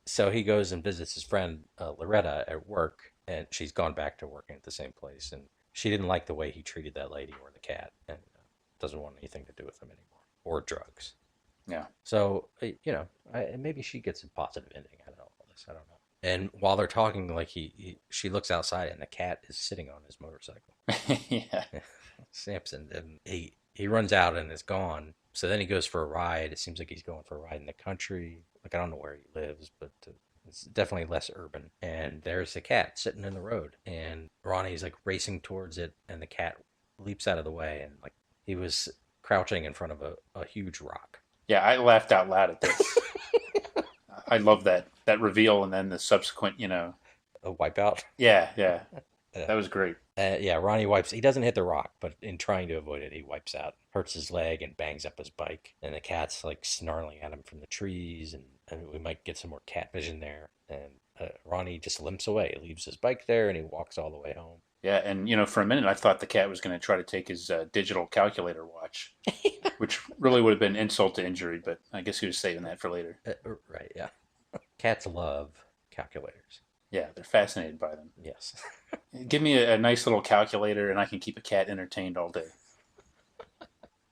So he goes and visits his friend Loretta at work, and she's gone back to working at the same place, and she didn't like the way he treated that lady or the cat, and doesn't want anything to do with him anymore or drugs. Yeah. So maybe she gets a positive ending out of all this. I don't know. And while they're talking, like she looks outside, and the cat is sitting on his motorcycle. Yeah. Samson, and he runs out and is gone. So then he goes for a ride. It seems like he's going for a ride in the country. Like I don't know where he lives, but it's definitely less urban. And there's the cat sitting in the road, and Ronnie's like racing towards it, and the cat leaps out of the way, and like he was crouching in front of a huge rock. Yeah, I laughed out loud at this. I love that reveal and then the subsequent. A wipeout. Yeah, yeah, Uh, that was great. yeah, Ronnie wipes. He doesn't hit the rock, but in trying to avoid it, he wipes out, hurts his leg, and bangs up his bike. And the cat's like snarling at him from the trees, and we might get some more cat vision there. And Ronnie just limps away, leaves his bike there, and he walks all the way home. Yeah, and for a minute I thought the cat was going to try to take his digital calculator watch, which really would have been insult to injury, but I guess he was saving that for later. Right? Yeah. Cats love calculators. Yeah, they're fascinated by them. Yes. Give me a nice little calculator, and I can keep a cat entertained all day.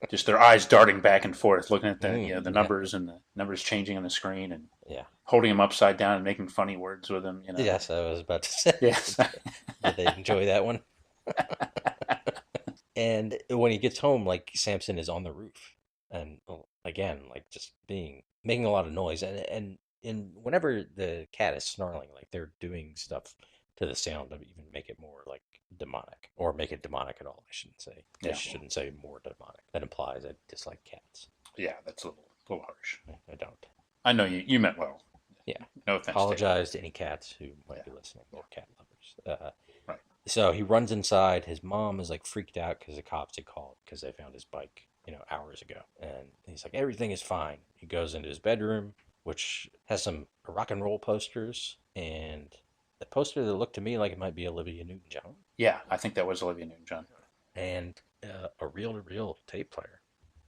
Just their eyes darting back and forth, looking at the Yeah. numbers and the numbers changing on the screen, and Yeah. holding them upside down and making funny words with them. Yes, I was about to say. Yes. Did they enjoy that one? And when he gets home, like Samson is on the roof, and again, like just making a lot of noise, and whenever the cat is snarling, like they're doing stuff to the sound to even make it more like demonic, or make it demonic at all. I shouldn't say. I Yeah. shouldn't say more demonic. That implies I dislike cats. Yeah, that's a little harsh. I don't. I know you meant well. Yeah. No offense. Apologize to any cats who might be Yeah. listening, or cat lovers. Right. So he runs inside. His mom is like freaked out because the cops had called because they found his bike, hours ago. And he's like, everything is fine. He goes into his bedroom, which has some rock and roll posters, and a poster that looked to me like it might be Olivia Newton-John, Yeah, I think that was Olivia Newton-John. and a reel-to-reel tape player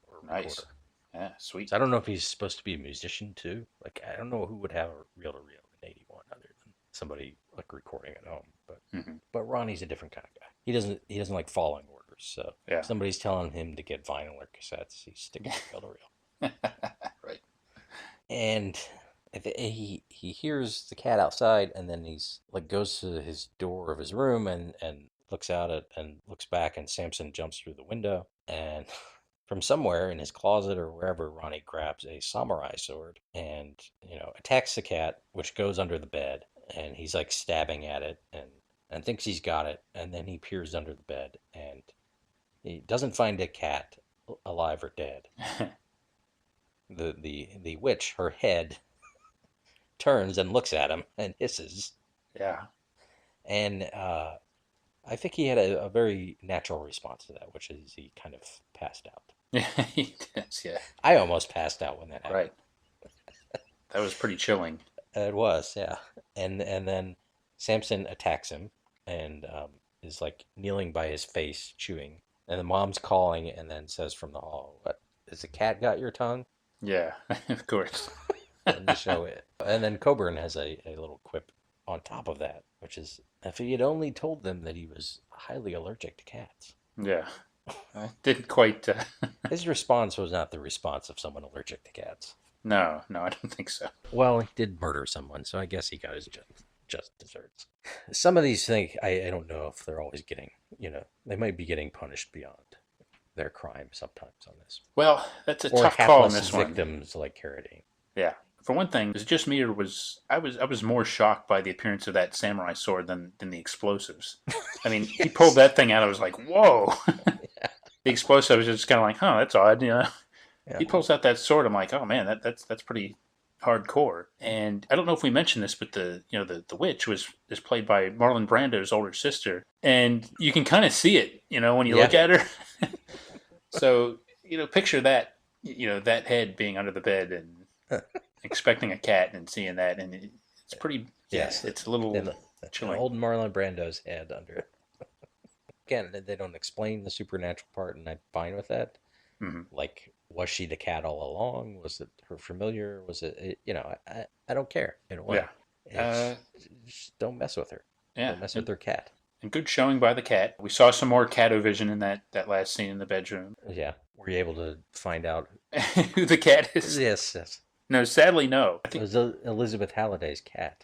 or Nice. recorder. Yeah, sweet. So I don't know if he's supposed to be a musician too. Like I don't know who would have a reel-to-reel in '81 other than somebody like recording at home. But Ronnie's a different kind of guy. He doesn't like following orders. So Yeah. if somebody's telling him to get vinyl or cassettes, he's sticking to reel-to-reel. Right. And he hears the cat outside, and then he's like goes to his door of his room and looks out at and looks back, and Samson jumps through the window, and from somewhere in his closet or wherever, Ronnie grabs a samurai sword and attacks the cat, which goes under the bed, and he's like stabbing at it and thinks he's got it, and then he peers under the bed and he doesn't find a cat alive or dead. The witch, her head turns and looks at him and hisses. Yeah. And I think he had a very natural response to that, which is he kind of passed out. Yeah, he does. Yeah, I almost passed out when that happened. right. That was pretty chilling. It was, yeah. And then Samson attacks him and is like kneeling by his face, chewing. And the mom's calling and then says from the hall, "What? Has the cat got your tongue?" Yeah, of course. And the show it. And then Coburn has a little quip on top of that, which is if he had only told them that he was highly allergic to cats. Yeah, I didn't quite. His response was not the response of someone allergic to cats. No, no, I don't think so. Well, he did murder someone, so I guess he got his just desserts. Some of these things, I don't know if they're always getting, they might be getting punished beyond their crime sometimes on this. Well, that's a Or tough call in hapless this one. victims like Carradine. Yeah. For one thing, was it just me, or was I was more shocked by the appearance of that samurai sword than the explosives. I mean, he pulled that thing out. I was like, whoa. The explosive was just kind of like, huh, that's odd. Yeah. He pulls out that sword. I'm like, oh man, that's pretty hardcore. And I don't know if we mentioned this, but the witch is played by Marlon Brando's older sister, and you can kind of see it, when you look at her. So picture that, that head being under the bed and expecting a cat and seeing that, and it's pretty. Yes. It's a little An chilling. old Marlon Brando's head under it. Again, they don't explain the supernatural part, and I'm fine with that. Mm-hmm. Like, was she the cat all along? Was it her familiar? Was it, I don't care in a way. Yeah. Just don't mess with her. Yeah. Don't mess with her cat. And good showing by the cat. We saw some more catovision in that last scene in the bedroom. Yeah. Were you able to find out Who the cat is? Yes. No, sadly, no. I It think. was Elizabeth Halliday's cat.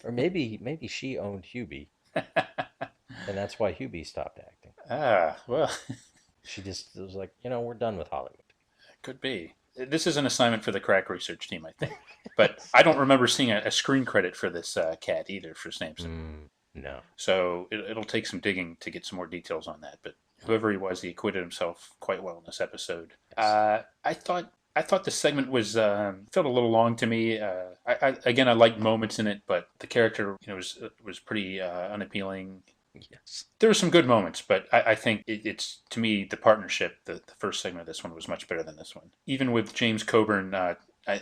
Or maybe she owned Hubie, and that's why Hubie stopped acting. Well, She just was like, we're done with Hollywood. could be. This is an assignment for the crack research team, I think. But I don't remember seeing a screen credit for this cat either for Samson. No. So it'll take some digging to get some more details on that. But whoever he was, he acquitted himself quite well in this episode. Yes. I thought the segment was felt a little long to me. I liked moments in it, but the character was pretty unappealing. Yes. There were some good moments, but I think it's, to me, the partnership, the first segment of this one was much better than this one. Even with James Coburn, I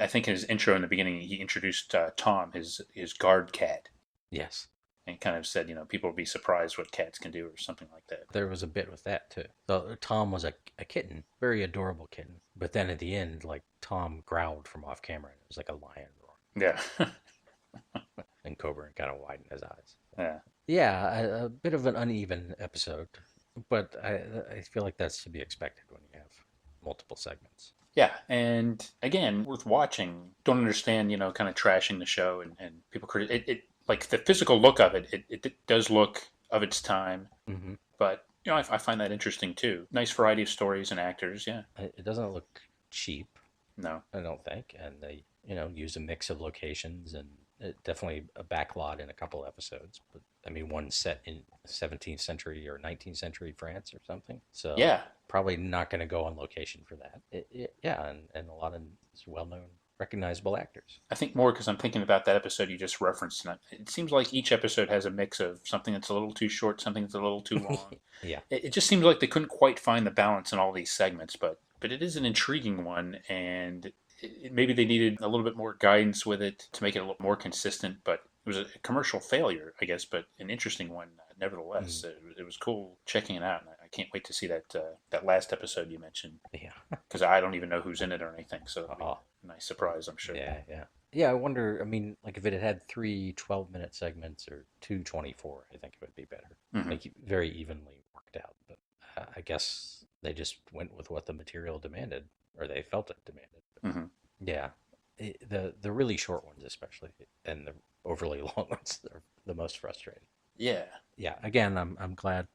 think in his intro in the beginning, he introduced Tom, his guard cat, Yes. and kind of said, people will be surprised what cats can do or something like that. There was a bit with that too. So Tom was a kitten, very adorable kitten. But then at the end, like Tom growled from off camera, and it was like a lion roaring. Yeah. And Coburn kind of widened his eyes. Yeah. Yeah, a bit of an uneven episode, but I feel like that's to be expected when you have multiple segments. Yeah, and again, worth watching. Don't understand, kind of trashing the show and people it like the physical look of it. It does look of its time, Mm-hmm. but I find that interesting too. Nice variety of stories and actors. Yeah, It doesn't look cheap, no, I don't think, and they use a mix of locations and definitely a backlot in a couple episodes. But I mean, one set in 17th century or 19th century France or something. So yeah, probably not going to go on location for that. Yeah, and a lot of well-known, recognizable actors. I think more because I'm thinking about that episode you just referenced. And it seems like each episode has a mix of something that's a little too short, something that's a little too long. Yeah. It just seems like they couldn't quite find the balance in all these segments, but it is an intriguing one, and maybe they needed a little bit more guidance with it to make it a little more consistent. But it was a commercial failure, I guess, but an interesting one nevertheless. It was cool checking it out, and I can't wait to see that last episode you mentioned. Yeah. Because I don't even know who's in it or anything, so it'll be a nice surprise, I'm sure. Yeah, I wonder, I mean, like if it had 3 12-minute segments or 2 24, I think it would be better. Mm-hmm. Like very evenly worked out. But I guess they just went with what the material demanded, or they felt it demanded. Mm-hmm. Yeah. The really short ones especially, and the overly long ones are the most frustrating. Yeah. Yeah, again, I'm glad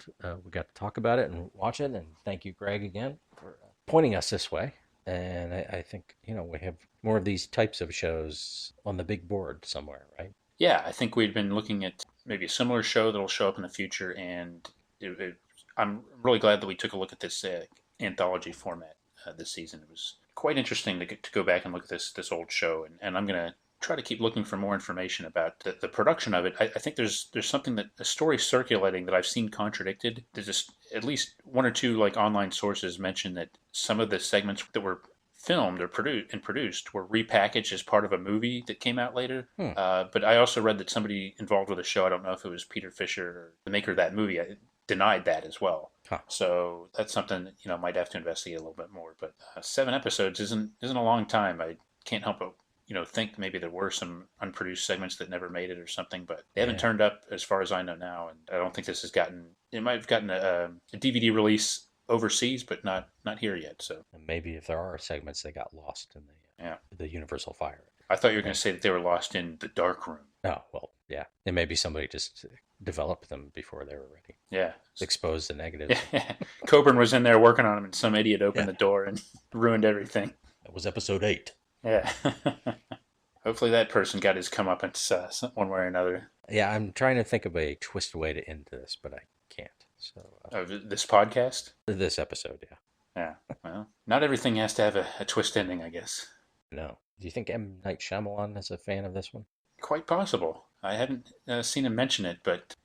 we got to talk about it and watch it, and thank you, Greg, again for pointing us this way. And I think we have more of these types of shows on the big board somewhere, right? Yeah, I think we'd been looking at maybe a similar show that'll show up in the future, and I'm really glad that we took a look at this anthology format this season. It was quite interesting to go back and look at this old show, and I'm gonna try to keep looking for more information about the production of it. I think there's something that a story circulating that I've seen contradicted. There's just at least one or two like online sources mention that some of the segments that were filmed or produced were repackaged as part of a movie that came out later. But I also read that somebody involved with the show, I don't know if it was Peter Fisher or the maker of that movie, denied that as well. Huh. So that's something that, might have to investigate a little bit more. But 7 episodes isn't a long time. I can't help but think maybe there were some unproduced segments that never made it or something, but they haven't turned up as far as I know now, and I don't think this has gotten. It might have gotten a DVD release overseas, but not here yet. So and maybe if there are segments, they got lost in the Universal Fire. I thought you were going to say that they were lost in the Darkroom. Oh well, yeah. And maybe somebody just developed them before they were ready. Yeah, exposed the negatives. Coburn was in there working on them, and some idiot opened the door and ruined everything. That was episode 8. Yeah. Hopefully that person got his comeuppance one way or another. Yeah, I'm trying to think of a twisted way to end this, but I can't. So this podcast? This episode, yeah. Yeah, well, not everything has to have a twist ending, I guess. No. Do you think M. Night Shyamalan is a fan of this one? Quite possible. I haven't seen him mention it, but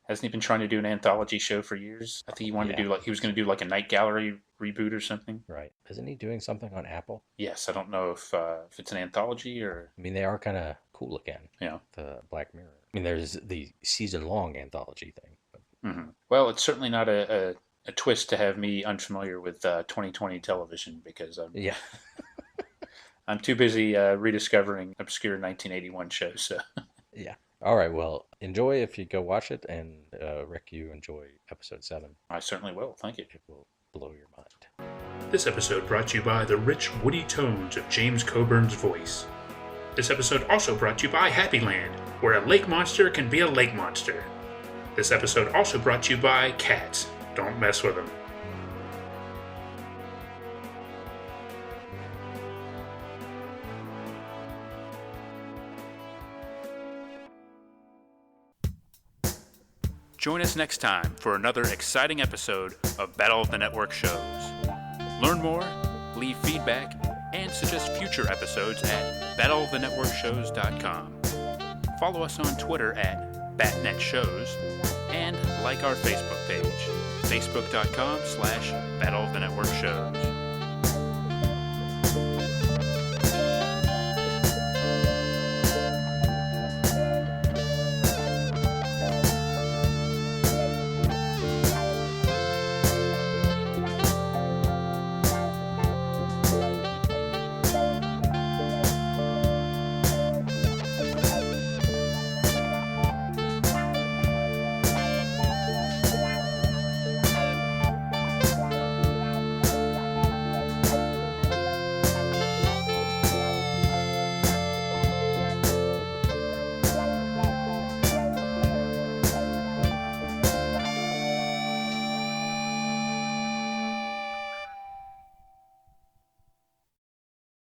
hasn't he been trying to do an anthology show for years? I think he wanted to do he was going to do like a Night Gallery reboot or something. Right. Isn't he doing something on Apple? Yes, I don't know if it's an anthology or... I mean, they are kind of cool again. Yeah. The Black Mirror. I mean, there's the season-long anthology thing. But... Well, it's certainly not a twist to have me unfamiliar with 2020 television because I'm too busy rediscovering obscure 1981 shows. So. Yeah. All right. Well, enjoy if you go watch it, and Rick, you enjoy episode 7. I certainly will. Thank you. It will blow your mind. This episode brought to you by the rich, woody tones of James Coburn's voice. This episode also brought to you by Happyland, where a lake monster can be a lake monster. This episode also brought to you by cats. Don't mess with them. Join us next time for another exciting episode of Battle of the Network Shows. Learn more, leave feedback, and suggest future episodes at battleofthenetworkshows.com. Follow us on Twitter at BatNetShows and like our Facebook page, facebook.com/Battle of the Network Shows.